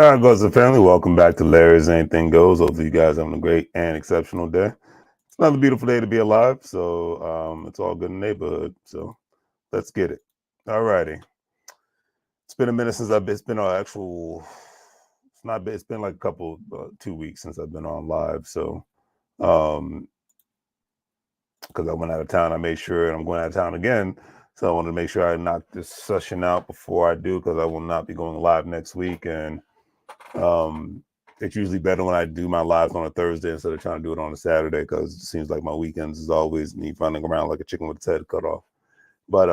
All right, Goes and family, welcome back to Larry's Anything Goes. Hopefully you guys are having a great and exceptional day. It's another beautiful day to be alive, so it's all good in the neighborhood. So let's get it. All righty. It's been a minute since it's been an actual, it's been like a couple, 2 weeks since I've been on live. So, because I went out of town, I made sure, and I'm going out of town again. So I wanted to make sure I knock this session out before I do, because I will not be going live next week. And it's usually better when I do my lives on a Thursday instead of trying to do it on a Saturday, because it seems like my weekends is always me running around like a chicken with its head cut off. But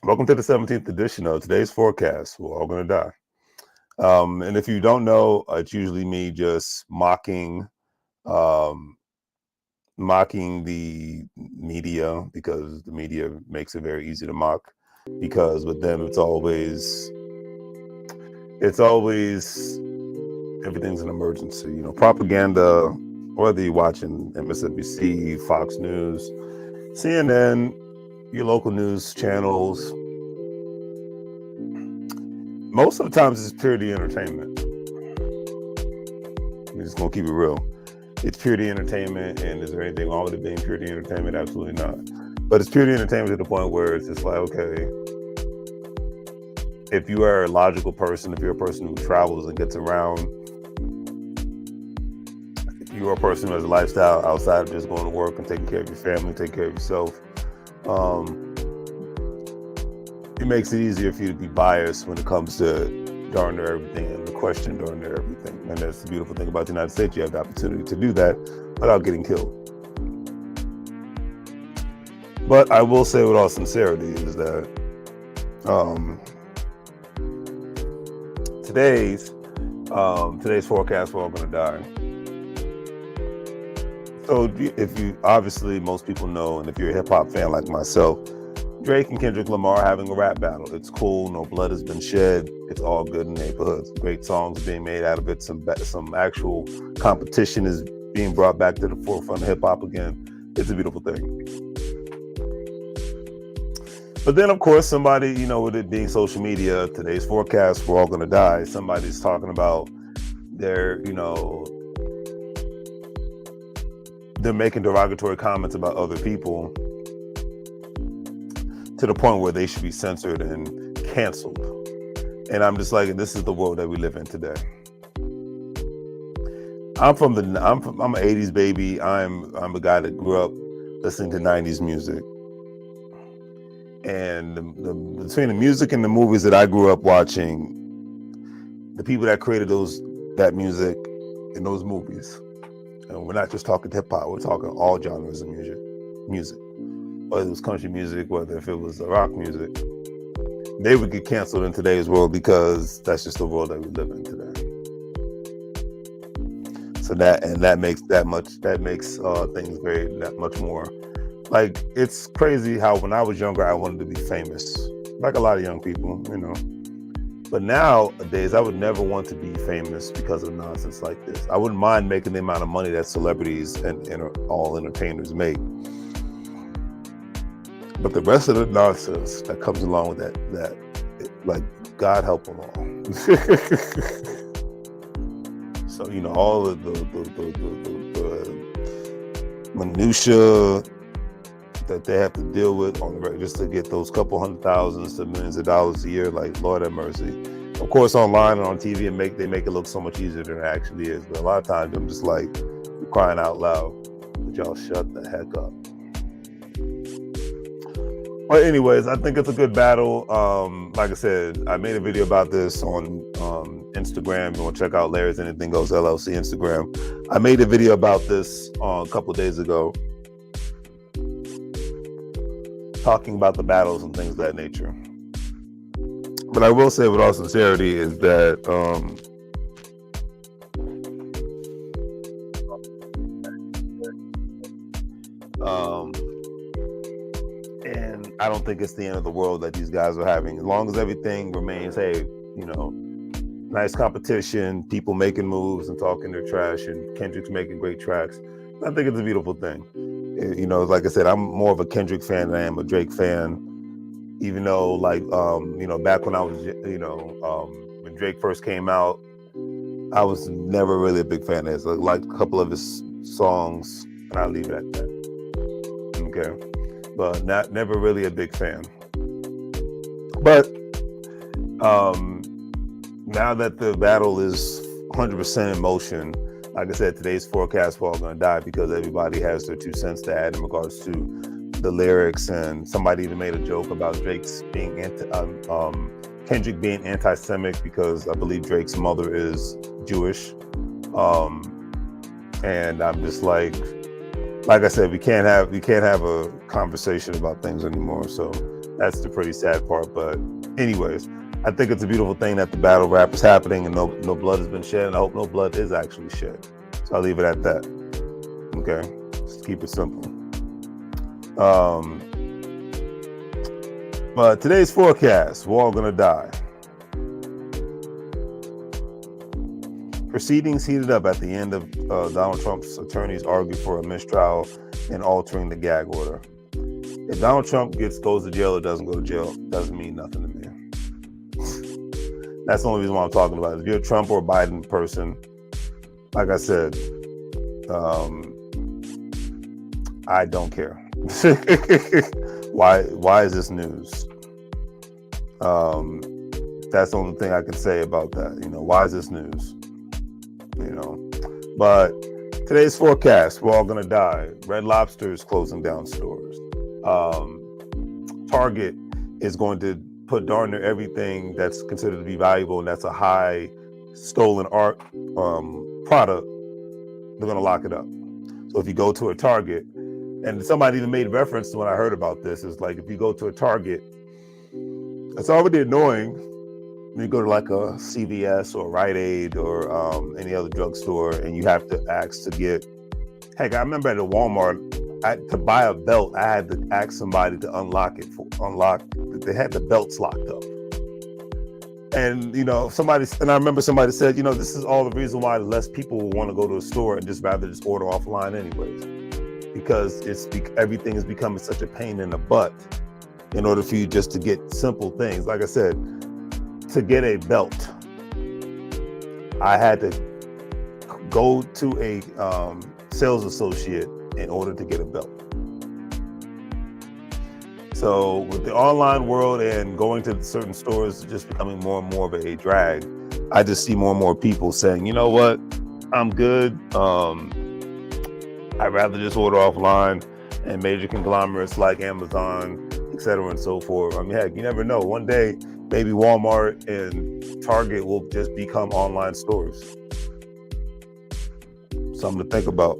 welcome to the 17th edition of today's forecast. We're all gonna die. And if you don't know, it's usually me just mocking the media, because the media makes it very easy to mock, because with them it's always everything's an emergency. You know, propaganda, whether you're watching MSNBC, Fox News, CNN, your local news channels, most of the times it's purely entertainment. We're just gonna keep it real. It's purely entertainment, and is there anything wrong with it being purely entertainment? Absolutely not. But it's purely entertainment to the point where it's just like, okay, if you are a logical person, if you're a person who travels and gets around, if you're a person who has a lifestyle outside of just going to work and taking care of your family, taking care of yourself, it makes it easier for you to be biased when it comes to darn near everything and the question darn near everything. And that's the beautiful thing about the United States. You have the opportunity to do that without getting killed. But I will say with all sincerity is that today's forecast, we're all going to die. So if you, obviously most people know, and if you're a hip hop fan like myself, Drake and Kendrick Lamar are having a rap battle. It's cool. No blood has been shed. It's all good in neighborhoods. Great songs being made out of it. Some actual competition is being brought back to the forefront of hip hop again. It's a beautiful thing. But then, of course, somebody, you know, with it being social media, today's forecast, we're all going to die. Somebody's talking about they're making derogatory comments about other people to the point where they should be censored and canceled. And I'm just like, this is the world that we live in today. I'm an 80s baby. I'm a guy that grew up listening to 90s music. And between the music and the movies that I grew up watching, the people that created that music in those movies, and we're not just talking hip hop, we're talking all genres of music, whether it was country music, whether if it was rock music, they would get canceled in today's world, because that's just the world that we live in today. So that makes things that much more. Like, it's crazy how when I was younger, I wanted to be famous, like a lot of young people, you know. But nowadays, I would never want to be famous because of nonsense like this. I wouldn't mind making the amount of money that celebrities and all entertainers make. But the rest of the nonsense that comes along with that like, God help them all. So, you know, all of the minutia that they have to deal with on the just to get those couple $100,000s to millions of dollars a year, like, Lord have mercy. Of course, online and on TV, they make it look so much easier than it actually is. But a lot of times, I'm just like, crying out loud, would y'all shut the heck up? But anyways, I think it's a good battle. Like I said, I made a video about this on Instagram. You want to check out LarrysAnythingGoes LLC Instagram. I made a video about this a couple of days ago, talking about the battles and things of that nature. But I will say with all sincerity is that and I don't think it's the end of the world that these guys are having. As long as everything remains, hey, you know, nice competition, people making moves and talking their trash, and Kendrick's making great tracks, I think it's a beautiful thing. You know, like I said, I'm more of a Kendrick fan than I am a Drake fan. Even though, like, you know, back when I was, you know, when when Drake first came out, I was never really a big fan of his. I liked a couple of his songs, and I'll leave it at that. Okay, but never really a big fan. But now that the battle is 100% in motion, like I said, today's forecast we're all going to die because everybody has their 2 cents to add in regards to the lyrics, and somebody even made a joke about Drake's being Kendrick being anti-Semitic because I believe Drake's mother is Jewish, and I'm just like I said, we can't have a conversation about things anymore. So that's the pretty sad part. But anyways, I think it's a beautiful thing that the battle rap is happening and no blood has been shed, and I hope no blood is actually shed. So I'll leave it at that. Okay, just keep it simple. But today's forecast, we're all gonna die. Proceedings heated up at the end of Donald Trump's attorneys argue for a mistrial and altering the gag order. If Donald Trump goes to jail or doesn't go to jail, doesn't mean nothing to me. That's the only reason why I'm talking about it. If you're a Trump or Biden person, like I said, I don't care. Why is this news? That's the only thing I can say about that. Why is this news? But today's forecast, we're all gonna die. Red Lobster is closing down stores. Target is going to put darn near everything that's considered to be valuable, and that's a high stolen art product. They're gonna lock it up. So if you go to a Target, and somebody even made reference to when I heard about this, is like if you go to a Target, it's already annoying when you go to like a CVS or Rite Aid or any other drugstore, and you have to ask to get. Heck, I remember at a Walmart, to buy a belt, I had to ask somebody to unlock. They had the belts locked up, and I remember somebody said, this is all the reason why less people will want to go to a store and just rather just order offline anyways, because everything is becoming such a pain in the butt in order for you just to get simple things. Like I said, to get a belt, I had to go to a sales associate in order to get a belt. So with the online world and going to certain stores just becoming more and more of a drag, I just see more and more people saying, you know what, I'm good. I'd rather just order offline, and major conglomerates like Amazon, et cetera, and so forth. I mean, heck, you never know. One day, maybe Walmart and Target will just become online stores. Something to think about.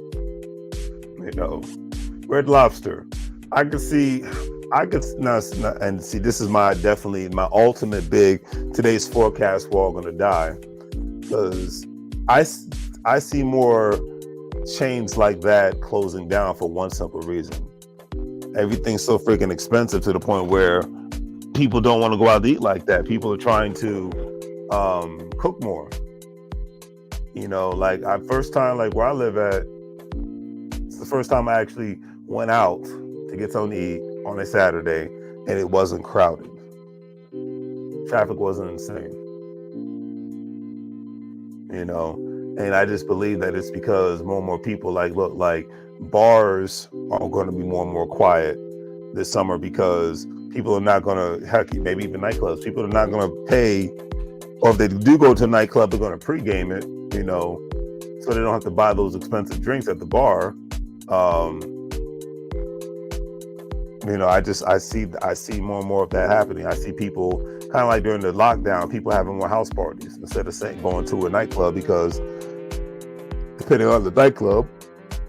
Red Lobster. And see, this is definitely my ultimate big today's forecast, we're all gonna die, because I see more chains like that closing down for one simple reason. Everything's so freaking expensive to the point where people don't want to go out to eat like that. People are trying to cook more. Like first time, like where I live at, it's the first time I actually went out to get something to eat on a Saturday, and it wasn't crowded. Traffic wasn't insane. And I just believe that it's because more and more people like bars are going to be more and more quiet this summer, because people are not going to, heck, maybe even nightclubs, people are not going to pay, or if they do go to a nightclub, they're going to pregame it, so they don't have to buy those expensive drinks at the bar. I see more and more of that happening. I see people kind of like during the lockdown, people having more house parties instead of going to a nightclub, because depending on the nightclub,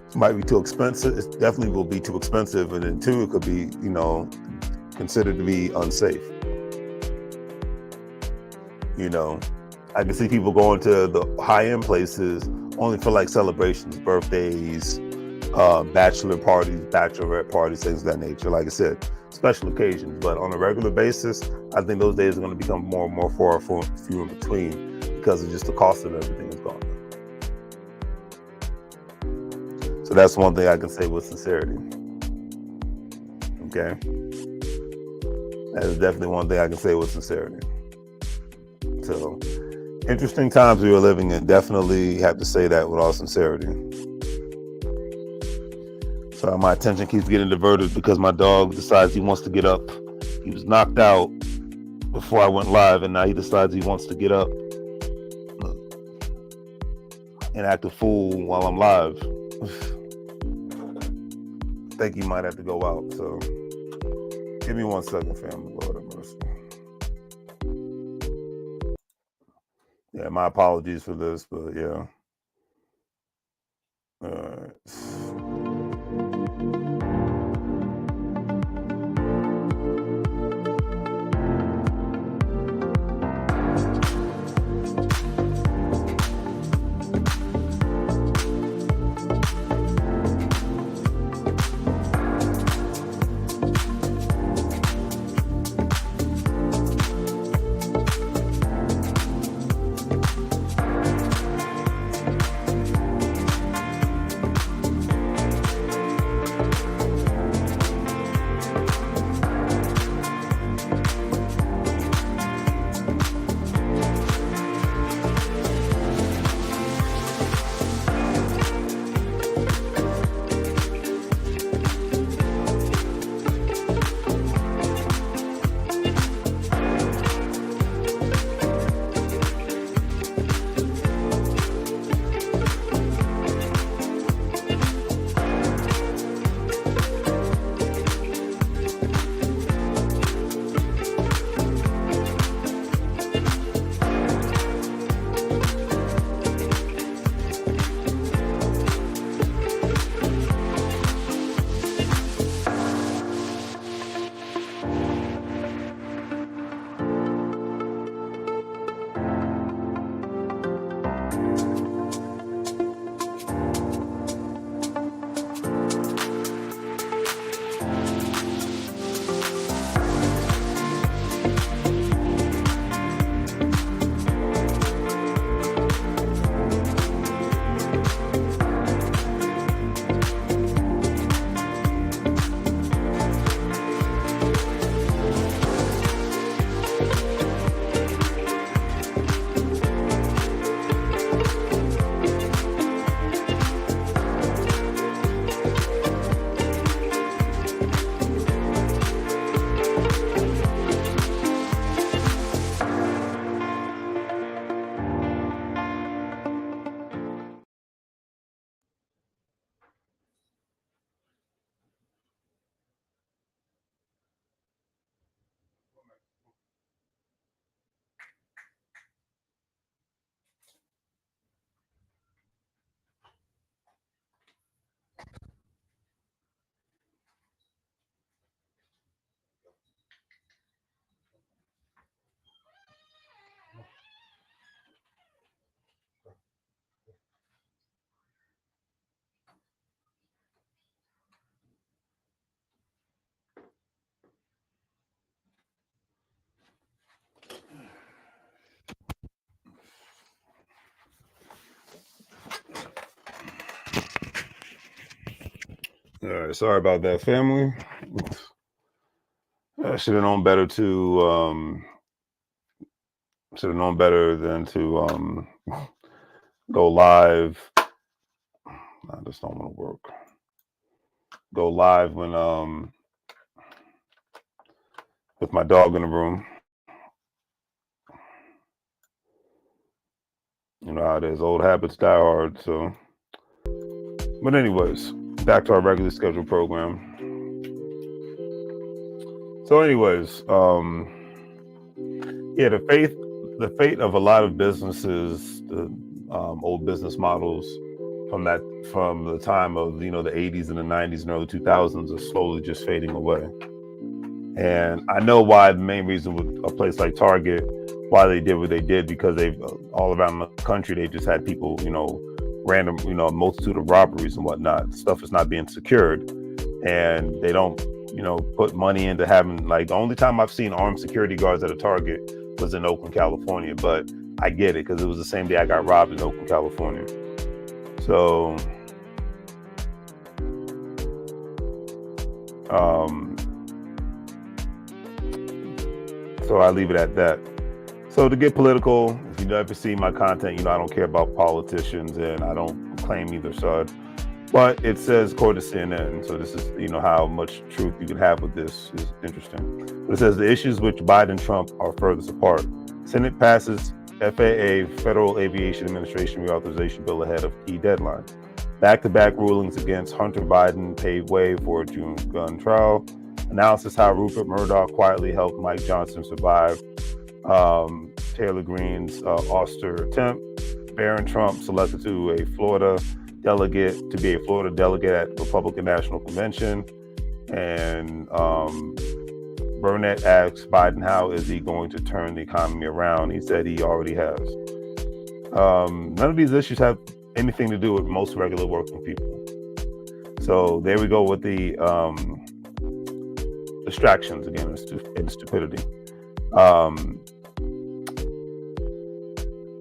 it might be too expensive. It definitely will be too expensive, and then two, it could be considered to be unsafe. I can see people going to the high-end places only for like celebrations, birthdays, bachelor parties, bachelorette parties, things of that nature. Like I said, special occasions. But on a regular basis, I think those days are going to become more and more few in between, because of just the cost of everything is gone. So that's one thing I can say with sincerity. Okay? That is definitely one thing I can say with sincerity. So Interesting times we were living in. Definitely have to say that with all sincerity. So my attention keeps getting diverted because my dog decides he wants to get up. He was knocked out before I went live, and now he decides he wants to get up and act a fool while I'm live. I think he might have to go out. So give me 1 second, family. Lord have mercy. Yeah, my apologies for this, but yeah. All right. All right, sorry about that, family. I should have known better to should have known better than to go live. I just don't want to work. Go live when with my dog in the room. You know how it is. Old habits die hard. So, but anyways, back to our regular scheduled program. So, anyways, yeah, the fate of a lot of businesses, the old business models from the time of the 80s and the 90s and early 2000s are slowly just fading away. And I know why. The main reason with a place like Target, why they did what they did, because they've all around the country, they just had people, random, a multitude of robberies and whatnot. Stuff is not being secured, and they don't, put money into having, like, the only time I've seen armed security guards at a Target was in Oakland, California. But I get it, because it was the same day I got robbed in Oakland, California. So, so I leave it at that. So to get political, if you ever see my content, I don't care about politicians and I don't claim either side. But it says, according to CNN, so this is, how much truth you can have with this is interesting. But it says the issues which Biden and Trump are furthest apart. Senate passes FAA, Federal Aviation Administration reauthorization bill ahead of key deadline. Back-to-back rulings against Hunter Biden pave way for a June gun trial. Analysis how Rupert Murdoch quietly helped Mike Johnson survive Taylor Greene's austere attempt. Barron Trump selected to be a Florida delegate at Republican National Convention. And Burnett asks Biden, how is he going to turn the economy around? He said he already has. None of these issues have anything to do with most regular working people. So there we go with the distractions again and stupidity.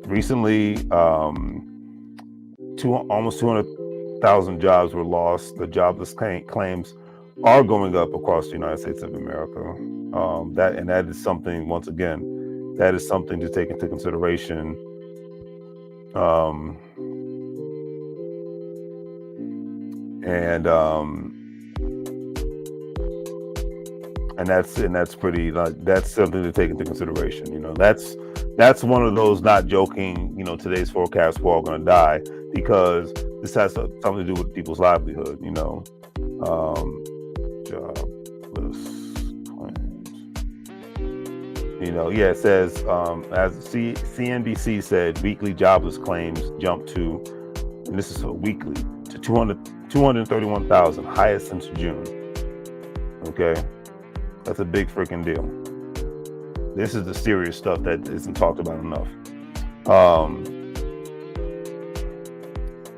Recently, almost 200,000 jobs were lost. The jobless claims are going up across the United States of America. That is something, once again, that is something to take into consideration. And that's pretty, that's something to take into consideration. That's one of those, not joking, today's forecast, we're all going to die, because this has something to do with people's livelihood, jobless claims. It says, as CNBC said, weekly jobless claims jumped to, and this is weekly, to 231,000, highest since June. Okay, that's a big freaking deal. This is the serious stuff that isn't talked about enough.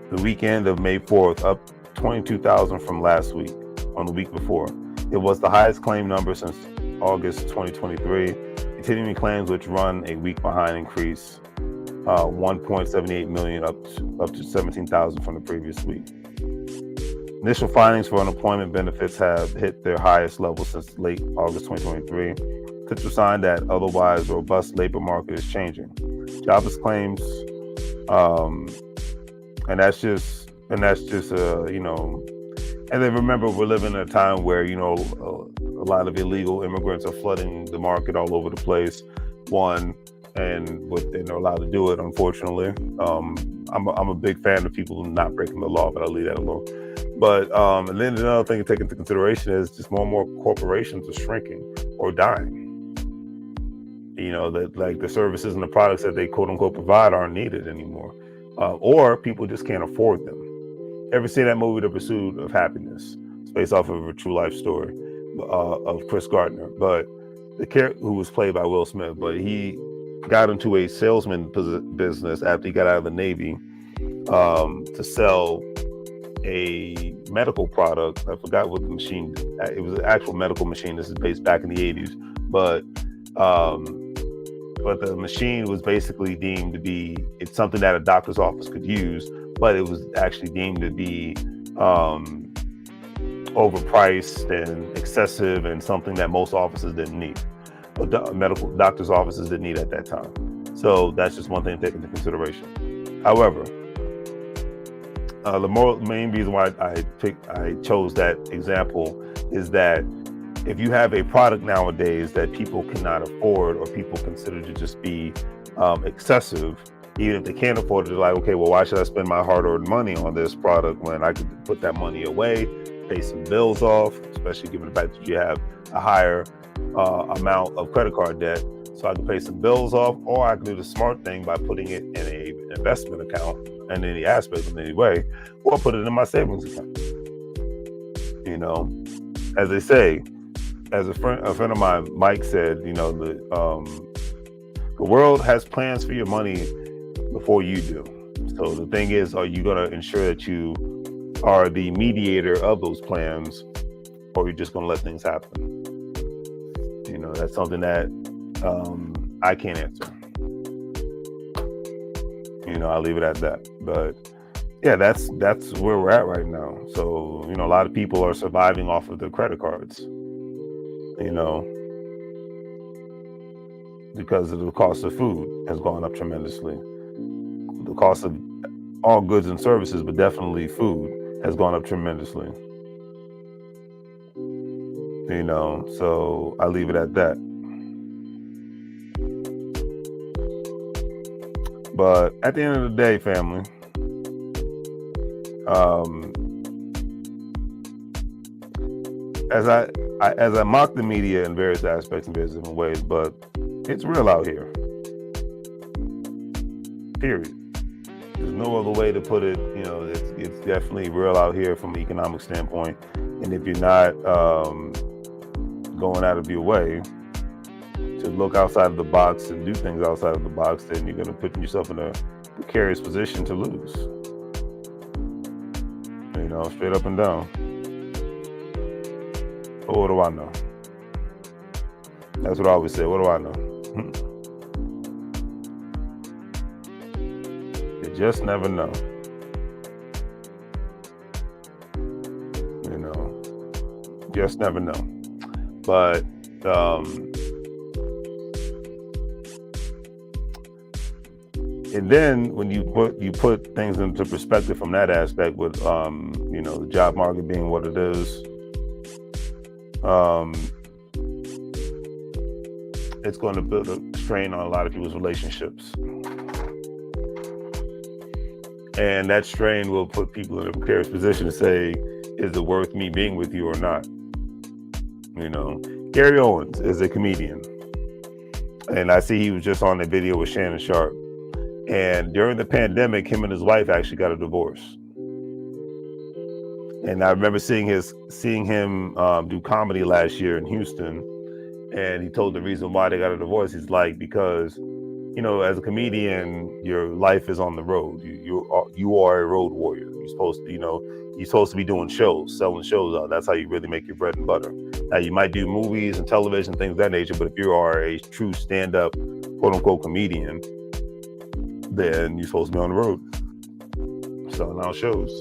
The weekend of May 4th, up 22,000 from last week, on the week before. It was the highest claim number since August 2023. Continuing claims, which run a week behind, increased 1.78 million up to 17,000 from the previous week. Initial findings for unemployment benefits have hit their highest level since late August 2023. Potential sign that otherwise robust labor market is changing. Jobless claims, and then remember, we're living in a time where a lot of illegal immigrants are flooding the market all over the place. And they're allowed to do it, unfortunately. I'm a big fan of people not breaking the law, but I'll leave that alone. But and then another thing to take into consideration is just more and more corporations are shrinking or dying. That like the services and the products that they quote unquote provide aren't needed anymore, or people just can't afford them. Ever seen that movie, The Pursuit of Happiness? It's based off of a true life story of Chris Gardner, but the character who was played by Will Smith, but he got into a salesman business after he got out of the Navy to sell a medical product. I forgot what the machine. It was an actual medical machine. This is based back in the 80s, but the machine was basically deemed to be, it's something that a doctor's office could use, but it was actually deemed to be overpriced and excessive and something that most offices didn't need, but medical doctors' offices didn't need at that time. So that's just one thing to take into consideration. However, the main reason why I chose that example is that if you have a product nowadays that people cannot afford or people consider to just be excessive, even if they can't afford it, they're like, okay, well, why should I spend my hard-earned money on this product when I could put that money away, pay some bills off, especially given the fact that you have a higher amount of credit card debt. So I can pay some bills off, or I can do the smart thing by putting it in an investment account in any aspect, in any way, or put it in my savings account. As they say, as a friend of mine, Mike said, the world has plans for your money before you do. So the thing is, are you going to ensure that you are the mediator of those plans, or are you just going to let things happen? That's something that I can't answer. I'll leave it at that. But yeah, that's where we're at right now. So, a lot of people are surviving off of their credit cards. because of the cost of food has gone up tremendously. The cost of all goods and services, but definitely food, has gone up tremendously. So I leave it at that. But at the end of the day, family, as I mock the media in various aspects in various different ways, but it's real out here. Period. There's no other way to put it. It's definitely real out here from an economic standpoint. And if you're not going out of your way to look outside of the box and do things outside of the box, then you're going to put yourself in a precarious position to lose. Straight up and down. But what do I know? That's what I always say. What do I know? You just never know. Just never know. But and then when you put things into perspective from that aspect, with the job market being what it is, it's going to build a strain on a lot of people's relationships, and that strain will put people in a precarious position to say, is it worth me being with you or not? Gary Owens is a comedian, and I see he was just on a video with Shannon Sharp. And during the pandemic, him and his wife actually got a divorce. And I remember seeing him do comedy last year in Houston, and he told the reason why they got a divorce. He's like, because as a comedian, your life is on the road. You are a road warrior. You're supposed to be doing shows, selling shows out. That's how you really make your bread and butter. Now, you might do movies and television, things of that nature, but if you are a true stand-up, quote-unquote comedian, then you're supposed to be on the road, selling out shows,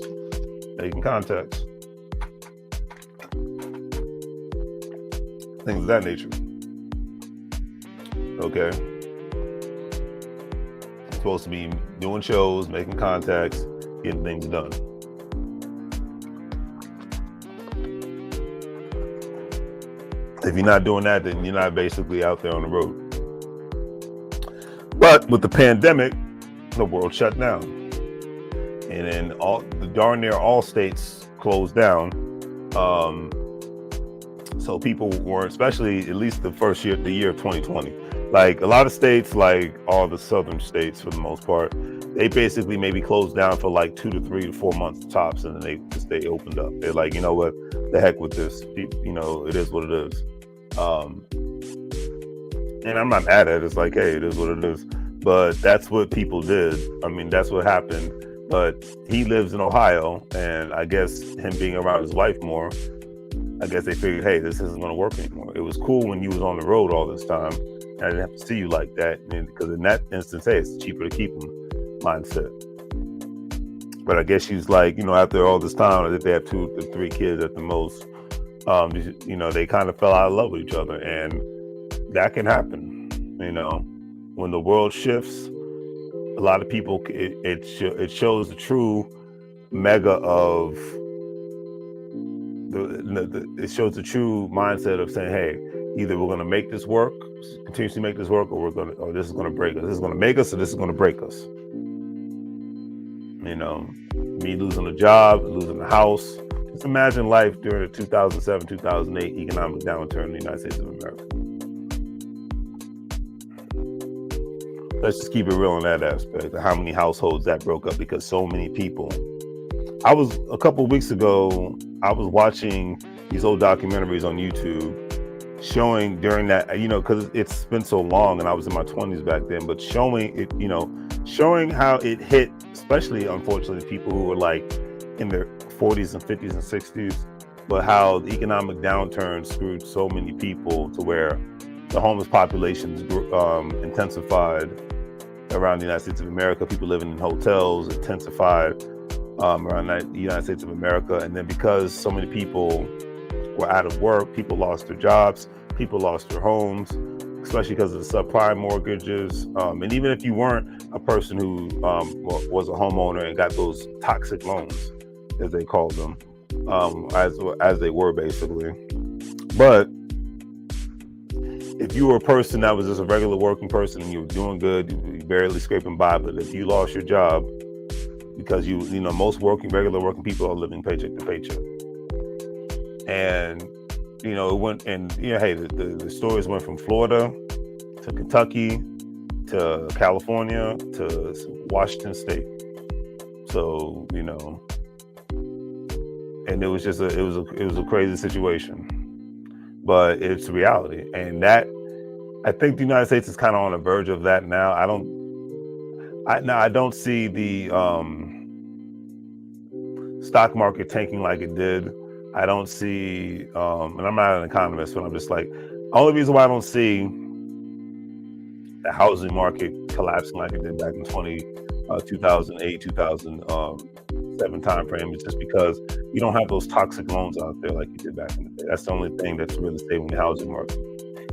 making contacts, things of that nature. Okay. You're supposed to be doing shows, making contacts, getting things done. If you're not doing that, then you're not basically out there on the road. But with the pandemic, the world shut down, and then darn near all states closed down. So people weren't, especially at least the year of 2020. Like a lot of states, like all the southern states for the most part, they basically maybe closed down for like 2 to 3 to 4 months tops, and then they opened up. They're like, you know what, the heck with this. It is what it is. And I'm not mad at it. It's like, hey, it is what it is. But that's what people did. I mean, that's what happened. But he lives in Ohio, and I guess him being around his wife more, I guess they figured, hey, this isn't going to work anymore. It was cool when you was on the road all this time. I didn't have to see you like that. Because in that instance, hey, it's cheaper to keep them mindset. But I guess she's like, after all this time, if they have 2 to 3 kids at the most, they kind of fell out of love with each other. And that can happen, When the world shifts, a lot of people, it shows the true mega of it shows the true mindset of saying, hey, either we're going to make this work, continuously make this work, or this is going to break us. This is going to make us, or this is going to break us. Me losing a job, losing a house. Just imagine life during the 2007, 2008 economic downturn in the United States of America. Let's just keep it real in that aspect of how many households that broke up because so many people. A couple of weeks ago, I was watching these old documentaries on YouTube showing during that, because it's been so long and I was in my 20s back then, but showing it, showing how it hit, especially unfortunately people who were like in their 40s and 50s and 60s, but how the economic downturn screwed so many people to where the homeless populations intensified around the United States of America. People living in hotels intensified around the United States of America. And then because so many people were out of work, people lost their jobs, people lost their homes, especially because of the subprime mortgages. And even if you weren't a person who was a homeowner and got those toxic loans, as they called them, as they were basically. But if you were a person that was just a regular working person and you were doing good, you were barely scraping by, but if you lost your job, because you know, most regular working people are living paycheck to paycheck. And, you know, it went, and, you know, hey, the stories went from Florida to Kentucky to California to Washington State. So, you know, and it was just it was a crazy situation, but it's reality. And that, I think the United States is kind of on the verge of that now. I don't see the stock market tanking like it did. I don't see, and I'm not an economist, but I'm just like, only reason why I don't see the housing market collapsing like it did back in 2008, 2007 time frame is just because you don't have those toxic loans out there like you did back in the day. That's the only thing that's really saving the housing market.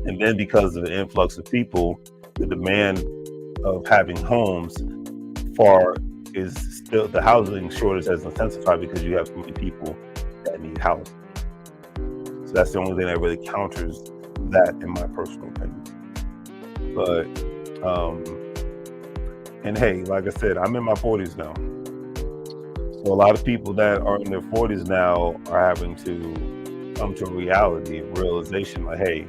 And then because of the influx of people, the demand of having homes is still, the housing shortage has intensified because you have so many people that need housing. So that's the only thing that really counters that, in my personal opinion. But and hey, like I said, I'm in my 40s now. So a lot of people that are in their 40s now are having to come to a reality, a realization, like, hey,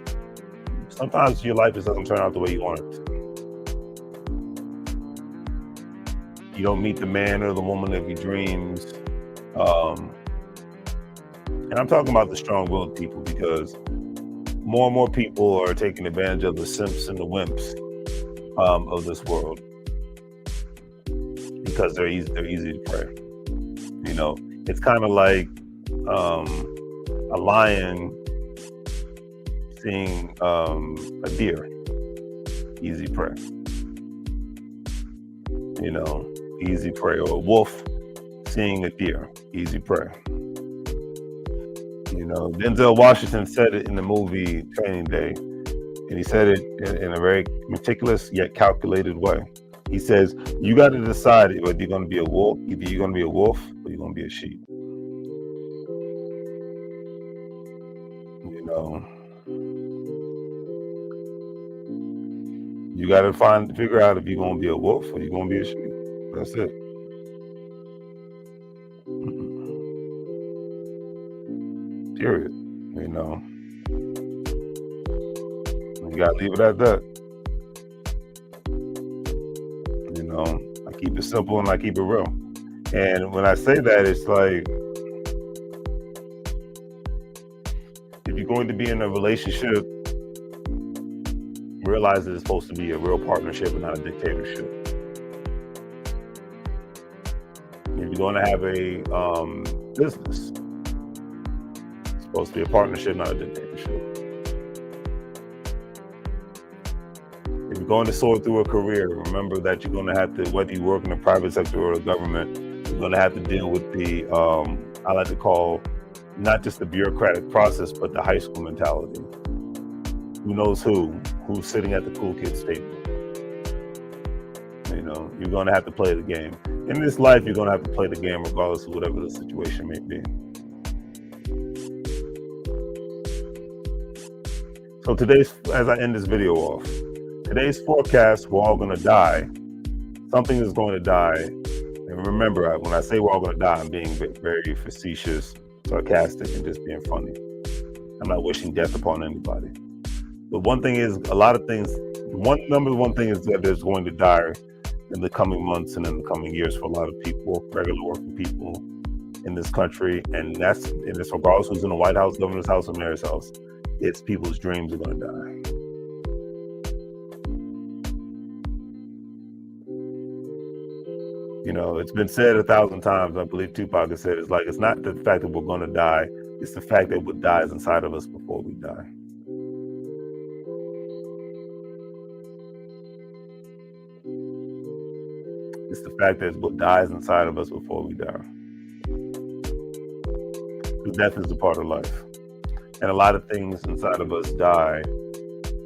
sometimes your life just doesn't turn out the way you want it to. You don't meet the man or the woman of your dreams. And I'm talking about the strong-willed people, because more and more people are taking advantage of the simps and the wimps of this world, because they're easy to prey. You know, it's kind of like a lion seeing a deer, easy prey. You know, easy prey. Or a wolf seeing a deer, easy prey. You know, Denzel Washington said it in the movie Training Day, and he said it in a very meticulous yet calculated way. He says, you got to decide whether you're going to be a wolf, either you're going to be a wolf or you're going to be a sheep. You know, you got to figure out if you're going to be a wolf or you're going to be a sheep. That's it. Period. You know, you got to leave it at that. You know, I keep it simple and I keep it real. And when I say that, it's like, if you're going to be in a relationship, realize that it's supposed to be a real partnership and not a dictatorship. If you're going to have a business, it's supposed to be a partnership, not a dictatorship. If you're going to soar through a career, remember that you're going to have to, whether you work in the private sector or the government, you're going to have to deal with the, I like to call, not just the bureaucratic process, but the high school mentality. Who knows who's sitting at the cool kids table? You know, you're going to have to play the game. In this life, you're going to have to play the game regardless of whatever the situation may be. So as I end this video off, today's forecast, we're all going to die. Something is going to die. And remember, when I say we're all going to die, I'm being very facetious, sarcastic, and just being funny. I'm not wishing death upon anybody. But one thing is, number one thing is that there's going to die in the coming months and in the coming years for a lot of people, regular working people in this country. And it's regardless who's in the White House, Governor's House, or Mayor's House. It's people's dreams are going to die. You know, it's been said 1,000 times. I believe Tupac has said, it's not the fact that we're going to die, it's the fact that what dies inside of us before we die. It's the fact that what dies inside of us before we die. Because death is a part of life. And a lot of things inside of us die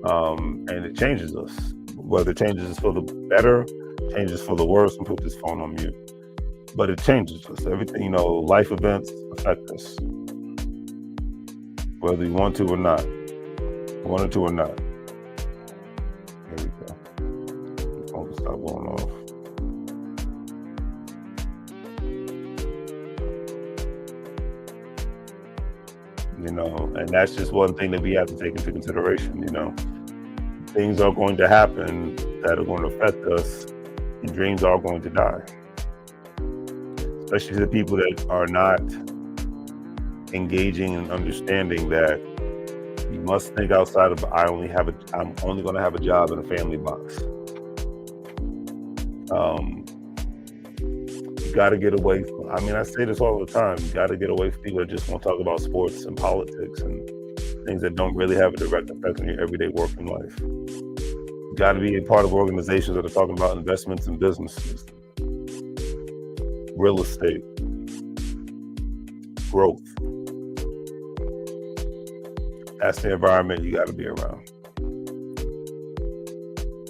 And it changes us. Whether it changes us for the better, changes for the worse, and put this phone on mute. But it changes us. Everything, life events affect us, whether you want to or not. Wanted to or not. There we go. The phone can stop going off. And that's just one thing that we have to take into consideration. Things are going to happen that are going to affect us, and dreams are going to die. Especially the people that are not engaging and understanding that you must think outside of I'm only going to have a job in a family box. You got to get away from, I say this all the time, you got to get away from people that just want to talk about sports and politics and things that don't really have a direct effect on your everyday working life. You got to be a part of organizations that are talking about investments in businesses, real estate, growth. That's the environment you got to be around.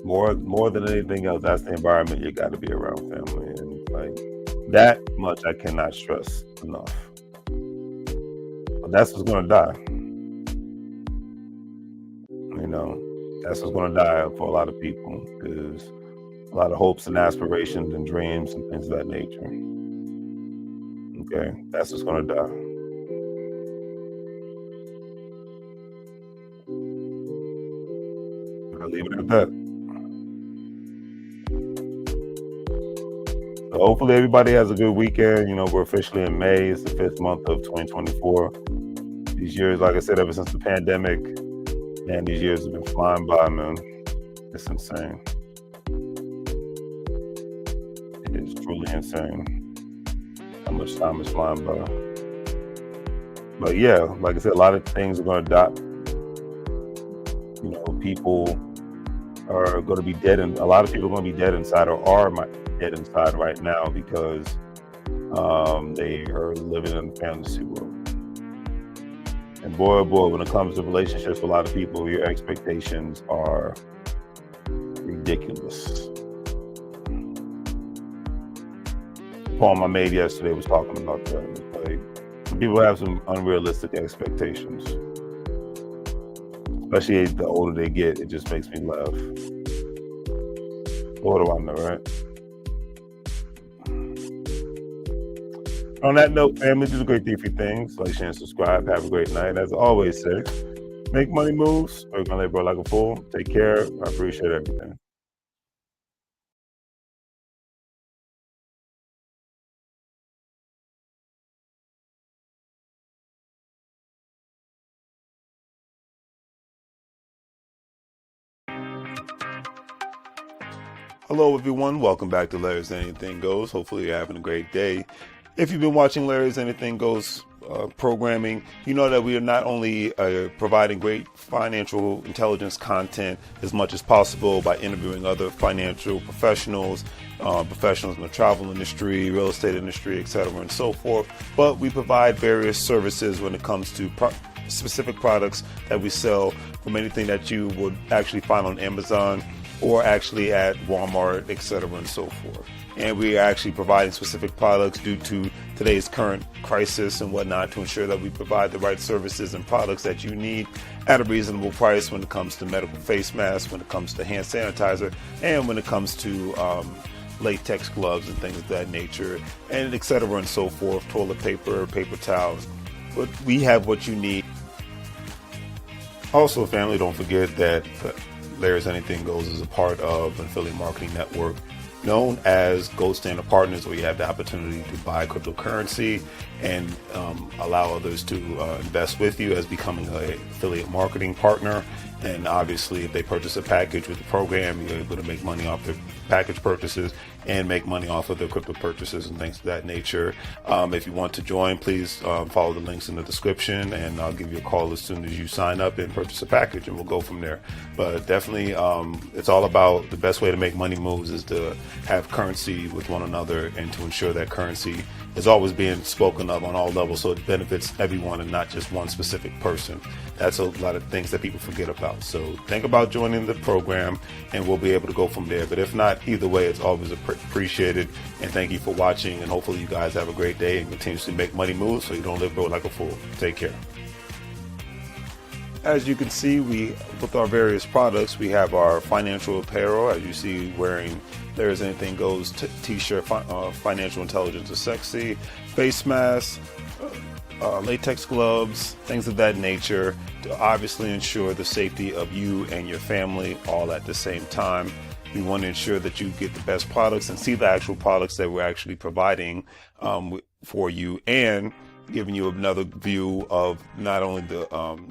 More than anything else, that's the environment you got to be around, family. And that much I cannot stress enough. But that's what's going to die. That's what's going to die for a lot of people, is a lot of hopes and aspirations and dreams and things of that nature. Okay, that's what's going to die. I'll leave it at that. So hopefully everybody has a good weekend. We're officially in May. It's the 5th month of 2024. These years, like I said, ever since the pandemic, man, these years have been flying by, man. It's insane. It is truly insane how much time is flying by. But yeah, like I said, a lot of things are going to die. People are going to be dead, and a lot of people are going to be dead inside, or are dead inside right now, because they are living in a fantasy world. And boy, oh boy, when it comes to relationships, with a lot of people, your expectations are ridiculous. The poem I made yesterday was talking about that. People have some unrealistic expectations. Especially the older they get, it just makes me laugh. What do I know, right? On that note, family, do the great D for things. Like, share, and subscribe. Have a great night. As I always say, make money moves. Work my labor like a fool. Take care. I appreciate everything. Hello, everyone. Welcome back to Larry's Anything Goes. Hopefully, you're having a great day. If you've been watching Larry's Anything Goes programming, you know that we are not only providing great financial intelligence content as much as possible by interviewing other financial professionals, professionals in the travel industry, real estate industry, etc., and so forth, but we provide various services when it comes to specific products that we sell, from anything that you would actually find on Amazon or actually at Walmart, etc., and so forth. And we are actually providing specific products due to today's current crisis and whatnot, to ensure that we provide the right services and products that you need at a reasonable price when it comes to medical face masks, when it comes to hand sanitizer, and when it comes to latex gloves and things of that nature, and etc., and so forth, toilet paper, paper towels. But we have what you need. Also, family, don't forget that Larry's Anything Goes is a part of an affiliate marketing network known as Gold Standard Partners, where you have the opportunity to buy cryptocurrency and allow others to invest with you as becoming an affiliate marketing partner. And obviously, if they purchase a package with the program, you're able to make money off their package purchases and make money off of their crypto purchases and things of that nature. If you want to join, please follow the links in the description, and I'll give you a call as soon as you sign up and purchase a package, and we'll go from there. But definitely, it's all about, the best way to make money moves is to have currency with one another, and to ensure that currency is always being spoken of on all levels, so it benefits everyone and not just one specific person. That's a lot of things that people forget about. So think about joining the program, and we'll be able to go from there. But if not, either way, it's always appreciated. And thank you for watching, and hopefully you guys have a great day and continuously make money moves so you don't live broke like a fool. Take care. As you can see, with our various products, we have our financial apparel. As you see, wearing There's Anything Goes t-shirt, financial intelligence is sexy, face masks, latex gloves, things of that nature, to obviously ensure the safety of you and your family all at the same time. We want to ensure that you get the best products and see the actual products that we're actually providing for you, and giving you another view of not only the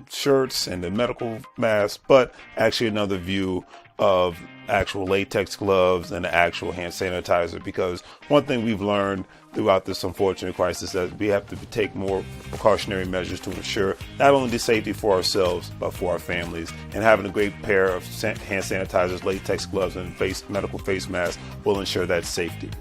shirts and the medical masks, but actually another view of actual latex gloves and the actual hand sanitizer. Because one thing we've learned throughout this unfortunate crisis is that we have to take more precautionary measures to ensure not only the safety for ourselves, but for our families. And having a great pair of hand sanitizers, latex gloves, and medical face masks will ensure that safety.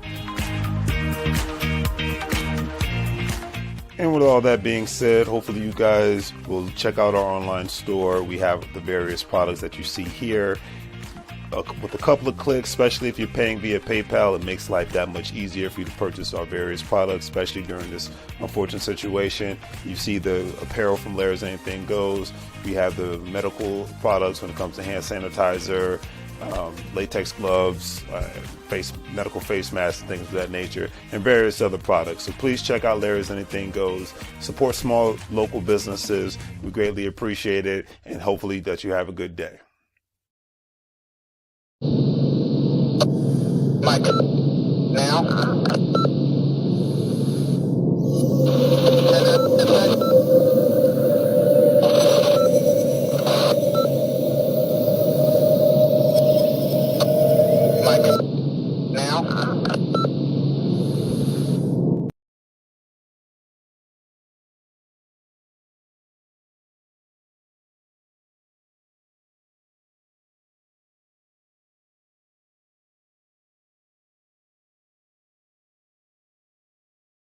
And with all that being said, hopefully you guys will check out our online store. We have the various products that you see here. With a couple of clicks, especially if you're paying via PayPal, it makes life that much easier for you to purchase our various products, especially during this unfortunate situation. You see the apparel from Larry's Anything Goes. We have the medical products when it comes to hand sanitizer, latex gloves, medical face masks, and things of that nature, and various other products. So please check out Larry's Anything Goes. Support small local businesses. We greatly appreciate it, and hopefully that you have a good day. Mike, now.